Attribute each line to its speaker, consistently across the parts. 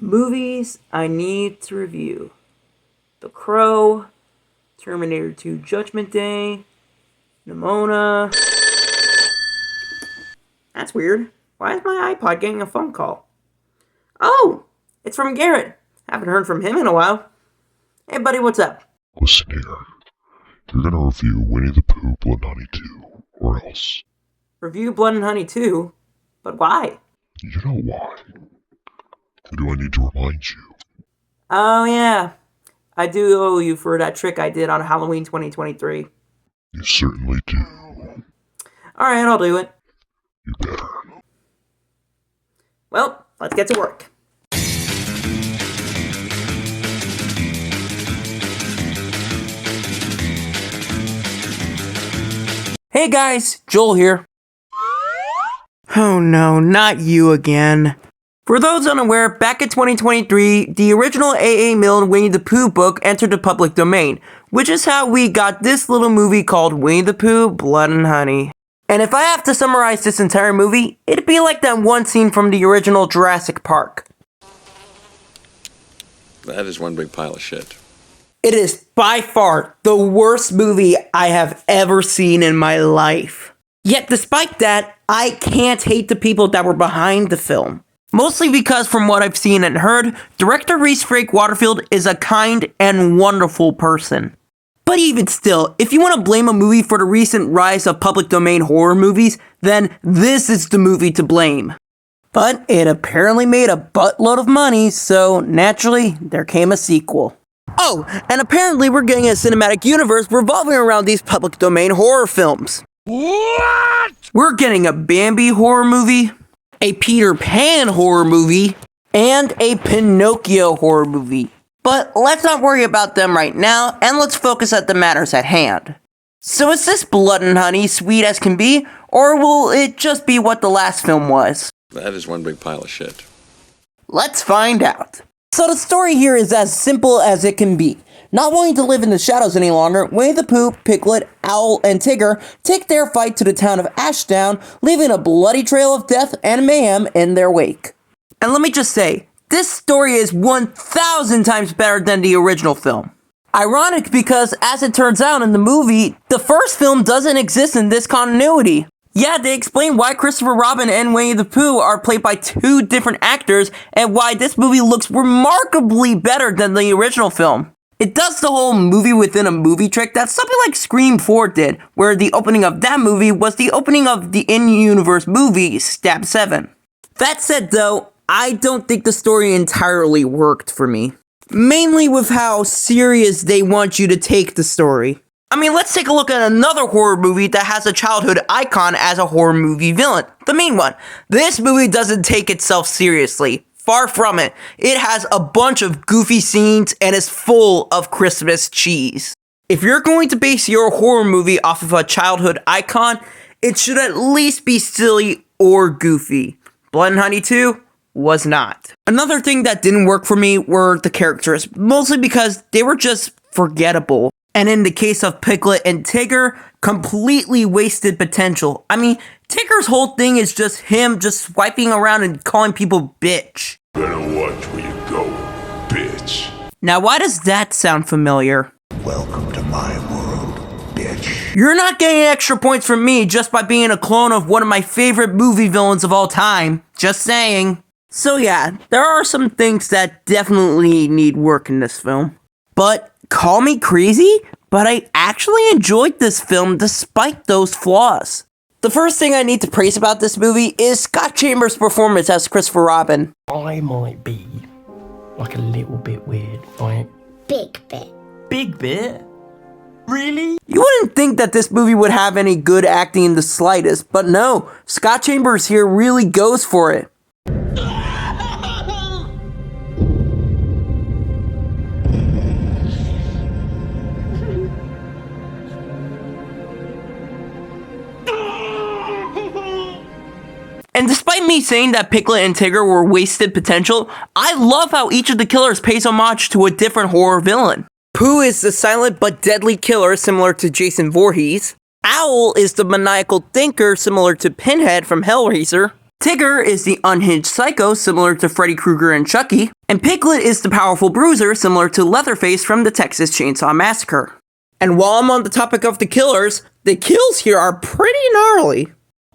Speaker 1: Movies I need to review: The Crow, Terminator 2 Judgment Day, Nimona. That's weird. Why is my iPod getting a phone call? Oh, it's from Garrett. Haven't heard from him in a while. Hey buddy, what's up?
Speaker 2: Listen here. You're gonna review Winnie the Pooh Blood Honey 2, or else.
Speaker 1: Review Blood and Honey 2? But why?
Speaker 2: You know why. Or do I need to remind you?
Speaker 1: Oh yeah, I do owe you for that trick I did on Halloween 2023.
Speaker 2: You certainly do.
Speaker 1: Alright, I'll do it.
Speaker 2: You better.
Speaker 1: Well, let's get to work. Hey guys, Joel here. Oh no, not you again. For those unaware, back in 2023, the original A.A. Milne Winnie the Pooh book entered the public domain, which is how we got this little movie called Winnie the Pooh, Blood and Honey. And if I have to summarize this entire movie, it'd be like that one scene from the original Jurassic Park.
Speaker 3: That is one big pile of shit.
Speaker 1: It is by far the worst movie I have ever seen in my life. Yet despite that, I can't hate the people that were behind the film. Mostly because from what I've seen and heard, director Rhys Frake Waterfield is a kind and wonderful person. But even still, if you want to blame a movie for the recent rise of public domain horror movies, then this is the movie to blame. But it apparently made a buttload of money, so naturally, there came a sequel. Oh, and apparently we're getting a cinematic universe revolving around these public domain horror films. What? We're getting a Bambi horror movie, a Peter Pan horror movie, and a Pinocchio horror movie. But let's not worry about them right now, and let's focus at the matters at hand. So is this Blood and Honey sweet as can be, or will it just be what the last film was?
Speaker 3: That is one big pile of shit.
Speaker 1: Let's find out. So the story here is as simple as it can be. Not wanting to live in the shadows any longer, Winnie the Pooh, Piglet, Owl, and Tigger take their fight to the town of Ashdown, leaving a bloody trail of death and mayhem in their wake. And let me just say, this story is 1,000 times better than the original film. Ironic because, as it turns out in the movie, the first film doesn't exist in this continuity. Yeah, they explain why Christopher Robin and Winnie the Pooh are played by two different actors, and why this movie looks remarkably better than the original film. It does the whole movie within a movie trick that something like Scream 4 did, where the opening of that movie was the opening of the in-universe movie, Stab 7. That said though, I don't think the story entirely worked for me. Mainly with how serious they want you to take the story. I mean, let's take a look at another horror movie that has a childhood icon as a horror movie villain. The main one. This movie doesn't take itself seriously. Far from it. It has a bunch of goofy scenes and is full of Christmas cheese. If you're going to base your horror movie off of a childhood icon, it should at least be silly or goofy. Blood and Honey 2 was not. Another thing that didn't work for me were the characters, mostly because they were just forgettable. And in the case of Piglet and Tigger, completely wasted potential. I mean, Tigger's whole thing is just him just swiping around and calling people bitch.
Speaker 4: Better watch where you go, bitch.
Speaker 1: Now why does that sound familiar?
Speaker 4: Welcome to my world, bitch.
Speaker 1: You're not getting extra points from me just by being a clone of one of my favorite movie villains of all time. Just saying. So yeah, there are some things that definitely need work in this film. But call me crazy, but I actually enjoyed this film despite those flaws. The first thing I need to praise about this movie is Scott Chambers' performance as Christopher Robin.
Speaker 5: I might be like a little bit weird, right?
Speaker 6: Big bit.
Speaker 5: Big bit? Really?
Speaker 1: You wouldn't think that this movie would have any good acting in the slightest, but no, Scott Chambers here really goes for it. And despite me saying that Piglet and Tigger were wasted potential, I love how each of the killers pays homage to a different horror villain. Pooh is the silent but deadly killer similar to Jason Voorhees. Owl is the maniacal thinker similar to Pinhead from Hellraiser. Tigger is the unhinged psycho similar to Freddy Krueger and Chucky, and Piglet is the powerful bruiser similar to Leatherface from the Texas Chainsaw Massacre. And while I'm on the topic of the kills here are pretty gnarly.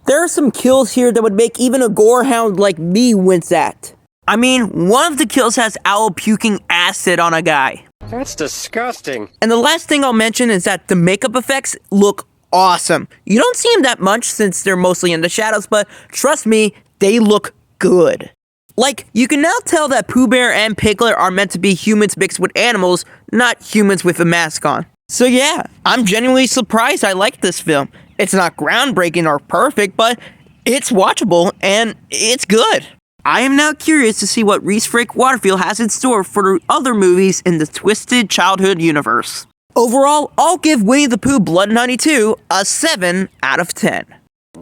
Speaker 1: There are some kills here that would make even a gorehound like me wince at. I mean, one of the kills has Owl puking acid on a guy.
Speaker 6: That's disgusting.
Speaker 1: And the last thing I'll mention is that the makeup effects look awesome. You don't see them that much since they're mostly in the shadows, but trust me, they look good. Like, you can now tell that Pooh Bear and Piglet are meant to be humans mixed with animals, not humans with a mask on. So yeah, I'm genuinely surprised I like this film. It's not groundbreaking or perfect, but it's watchable and it's good. I am now curious to see what Reese Frick Waterfield has in store for the other movies in the Twisted Childhood universe. Overall, I'll give Winnie the Pooh Blood 92 a 7 out of 10.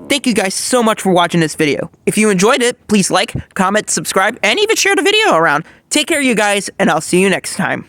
Speaker 1: Thank you guys so much for watching this video. If you enjoyed it, please like, comment, subscribe, and even share the video around. Take care, you guys, and I'll see you next time.